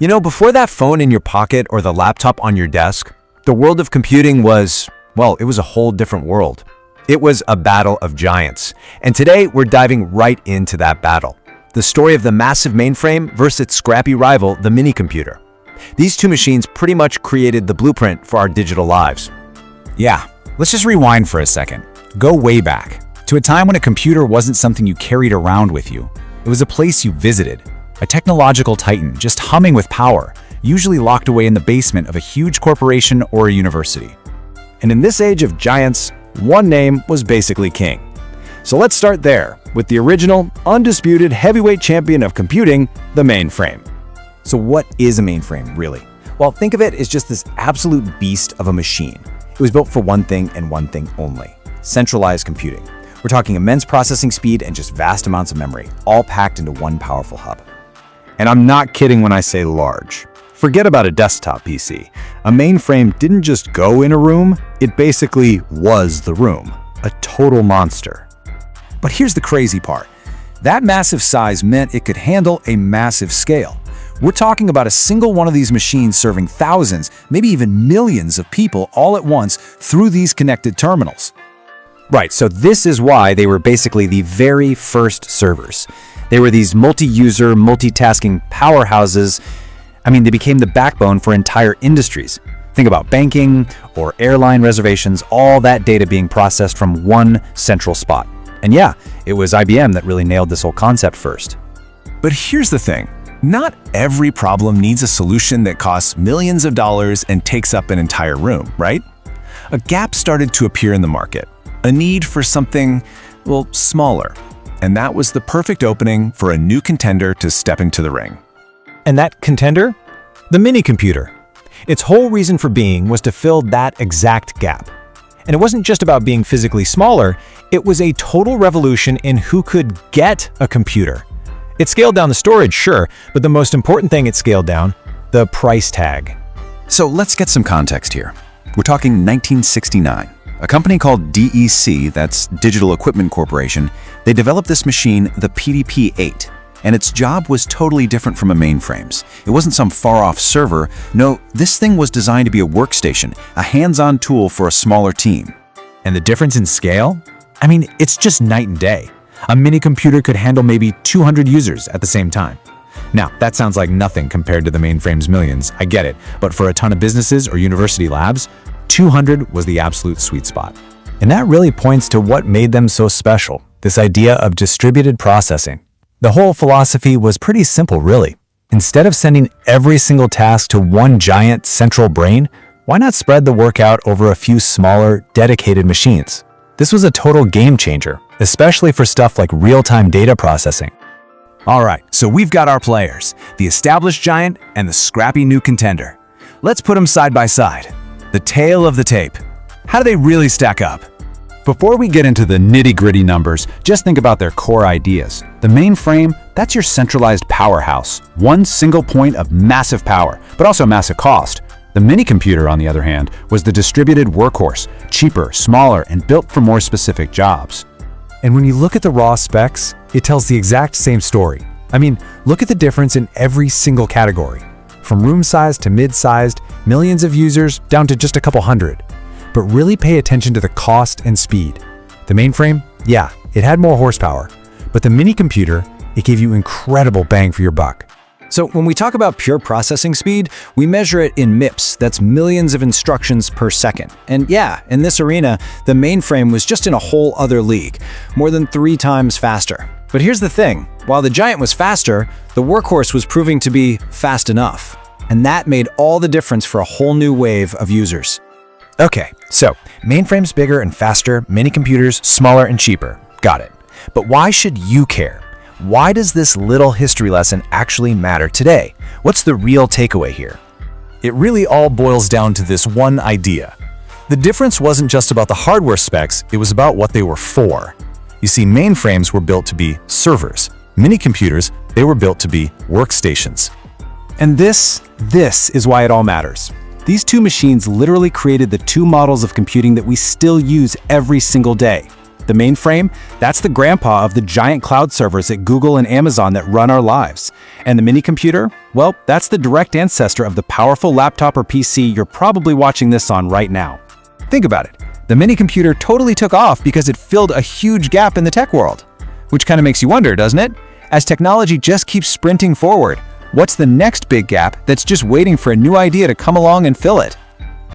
Before that phone in your pocket or the laptop on your desk, the world of computing was, well, it was a whole different world. It was a battle of giants. And today, we're diving right into that battle. The story of the massive mainframe versus its scrappy rival, the minicomputer. These two machines pretty much created the blueprint for our digital lives. Yeah, let's just rewind for a second. Go way back, to a time when a computer wasn't something you carried around with you. It was a place you visited. A technological titan just humming with power, usually locked away in the basement of a huge corporation or a university. And in this age of giants, one name was basically king. So let's start there, with the original, undisputed heavyweight champion of computing, the mainframe. So what is a mainframe, really? Well, think of it as just this absolute beast of a machine. It was built for one thing and one thing only: centralized computing. We're talking immense processing speed and just vast amounts of memory, all packed into one powerful hub. And I'm not kidding when I say large. Forget about a desktop PC. A mainframe didn't just go in a room, it basically was the room. A total monster. But here's the crazy part. That massive size meant it could handle a massive scale. We're talking about a single one of these machines serving thousands, maybe even millions of people all at once through these connected terminals. Right, so this is why they were basically the very first servers. They were these multi-user, multitasking powerhouses. They became the backbone for entire industries. Think about banking or airline reservations, all that data being processed from one central spot. And yeah, it was IBM that really nailed this whole concept first. But here's the thing. Not every problem needs a solution that costs millions of dollars and takes up an entire room, right? A gap started to appear in the market. A need for something, well, smaller. And that was the perfect opening for a new contender to step into the ring. And that contender? The minicomputer. Its whole reason for being was to fill that exact gap. And it wasn't just about being physically smaller, it was a total revolution in who could get a computer. It scaled down the storage, sure, but the most important thing it scaled down, the price tag. So let's get some context here. We're talking 1969. A company called DEC, that's Digital Equipment Corporation, they developed this machine, the PDP-8. And its job was totally different from a mainframe's. It wasn't some far-off server. No, this thing was designed to be a workstation, a hands-on tool for a smaller team. And the difference in scale? It's just night and day. A minicomputer could handle maybe 200 users at the same time. Now, that sounds like nothing compared to the mainframe's millions, I get it, but for a ton of businesses or university labs, 200 was the absolute sweet spot. And that really points to what made them so special, this idea of distributed processing. The whole philosophy was pretty simple, really. Instead of sending every single task to one giant central brain, why not spread the work out over a few smaller, dedicated machines? This was a total game changer, especially for stuff like real-time data processing. All right, so we've got our players, the established giant and the scrappy new contender. Let's put them side by side. The tale of the tape. How do they really stack up? Before we get into the nitty-gritty numbers, just think about their core ideas. The mainframe, that's your centralized powerhouse. One single point of massive power, but also massive cost. The minicomputer, on the other hand, was the distributed workhorse, cheaper, smaller, and built for more specific jobs. And when you look at the raw specs, it tells the exact same story. Look at the difference in every single category. From room-sized to mid-sized, millions of users down to just a couple hundred. But really pay attention to the cost and speed. The mainframe, yeah, it had more horsepower. But the minicomputer, it gave you incredible bang for your buck. So when we talk about pure processing speed, we measure it in MIPS, that's millions of instructions per second. And yeah, in this arena, the mainframe was just in a whole other league, more than 3 times faster. But here's the thing, while the giant was faster, the workhorse was proving to be fast enough. And that made all the difference for a whole new wave of users. Okay, so mainframes bigger and faster, minicomputers smaller and cheaper. Got it. But why should you care? Why does this little history lesson actually matter today? What's the real takeaway here? It really all boils down to this one idea. The difference wasn't just about the hardware specs, it was about what they were for. You see, mainframes were built to be servers. Minicomputers, they were built to be workstations. And this is why it all matters. These two machines literally created the two models of computing that we still use every single day. The mainframe, that's the grandpa of the giant cloud servers at Google and Amazon that run our lives. And the minicomputer, well, that's the direct ancestor of the powerful laptop or PC you're probably watching this on right now. Think about it. The minicomputer totally took off because it filled a huge gap in the tech world. Which kind of makes you wonder, doesn't it? As technology just keeps sprinting forward, what's the next big gap that's just waiting for a new idea to come along and fill it?